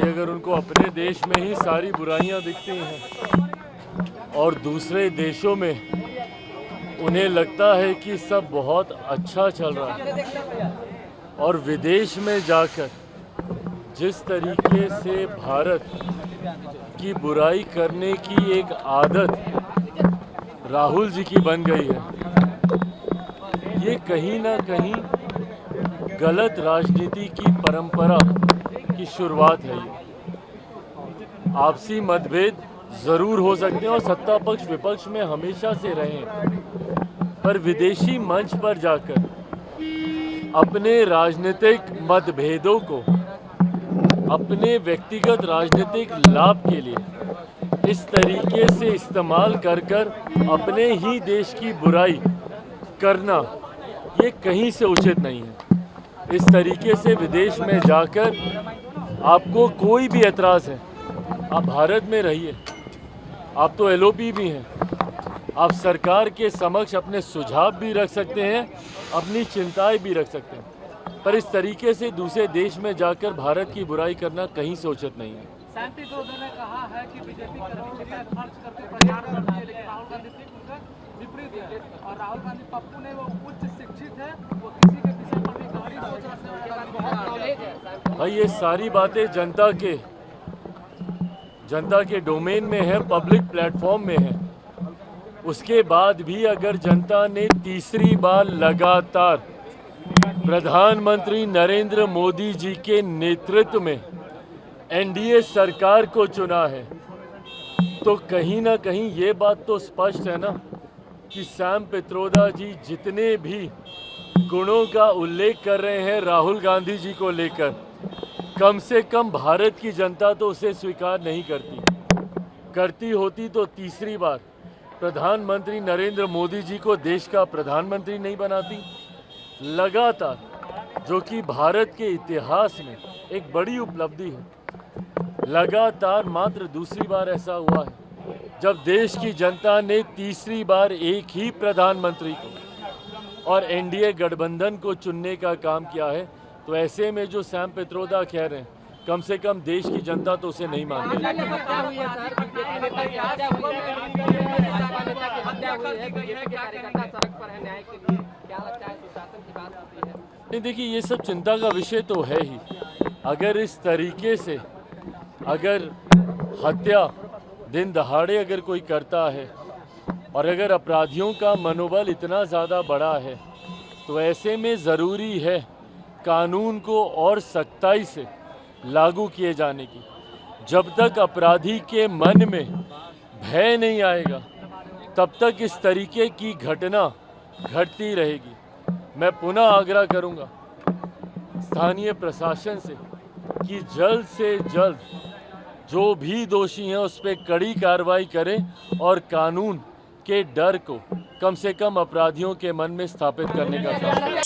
भाई अगर उनको अपने देश में ही सारी बुराइयां दिखती हैं और दूसरे देशों में उन्हें लगता है कि सब बहुत अच्छा चल रहा है और विदेश में जाकर जिस तरीके से भारत की बुराई करने की एक आदत राहुल जी की बन गई है, ये कहीं ना कहीं गलत राजनीति की परंपरा की शुरुआत है। ये आपसी मतभेद जरूर हो सकते हैं और सत्ता पक्ष विपक्ष में हमेशा से रहे हैं, पर विदेशी मंच पर जाकर अपने राजनीतिक मतभेदों को अपने व्यक्तिगत राजनीतिक लाभ के लिए इस तरीके से इस्तेमाल कर अपने ही देश की बुराई करना, ये कहीं से उचित नहीं है। इस तरीके से विदेश में जाकर आपको कोई भी एतराज़ है, आप भारत में रहिए, आप तो एलओपी भी हैं, आप सरकार के समक्ष अपने सुझाव भी रख सकते हैं, अपनी चिंताएं भी रख सकते हैं, पर इस तरीके से दूसरे देश में जाकर भारत की बुराई करना कहीं से उचित नहीं है। सैम पित्रोदा ने कहा है कि बीजेपी करोड़ों रुपए खर्च करके प्रचार करती है, लेकिन राहुल गांधी ठीक उनका विपरीत है। और राहुल गांधी पप्पू ने वो उच्च शिक्षित है, वो किसी के विषय पर भी गहरी सोच रखने वाले बहुत नॉलेज है। भाई ये सारी बातें जनता के डोमेन में है, पब्लिक प्लेटफॉर्म में है। उसके बाद भी अगर जनता ने तीसरी बार लगातार प्रधानमंत्री नरेंद्र मोदी जी के नेतृत्व में एनडीए सरकार को चुना है, तो कहीं ना कहीं ये बात तो स्पष्ट है ना कि सैम पित्रोदा जी जितने भी गुणों का उल्लेख कर रहे हैं राहुल गांधी जी को लेकर, कम से कम भारत की जनता तो उसे स्वीकार नहीं करती होती तो तीसरी बार प्रधानमंत्री नरेंद्र मोदी जी को देश का प्रधानमंत्री नहीं बनाती। लगातार, जो कि भारत के इतिहास में एक बड़ी उपलब्धि है, लगातार मात्र दूसरी बार ऐसा हुआ है जब देश की जनता ने तीसरी बार एक ही प्रधानमंत्री को और एनडीए गठबंधन को चुनने का काम किया है। तो ऐसे में जो सैम पित्रोदा कह रहे हैं, कम से कम देश की जनता तो उसे नहीं मानती। नहीं, देखिए ये सब चिंता का विषय तो है ही। अगर इस तरीके से अगर हत्या दिन दहाड़े अगर कोई करता है और अगर अपराधियों का मनोबल इतना ज़्यादा बड़ा है, तो ऐसे में ज़रूरी है कानून को और सख्ताई से लागू किए जाने की। जब तक अपराधी के मन में भय नहीं आएगा, तब तक इस तरीके की घटना घटती रहेगी। मैं पुनः आग्रह करूंगा स्थानीय प्रशासन से कि जल्द से जल्द जो भी दोषी हैं उस पर कड़ी कार्रवाई करें और कानून के डर को कम से कम अपराधियों के मन में स्थापित करने का काम करें।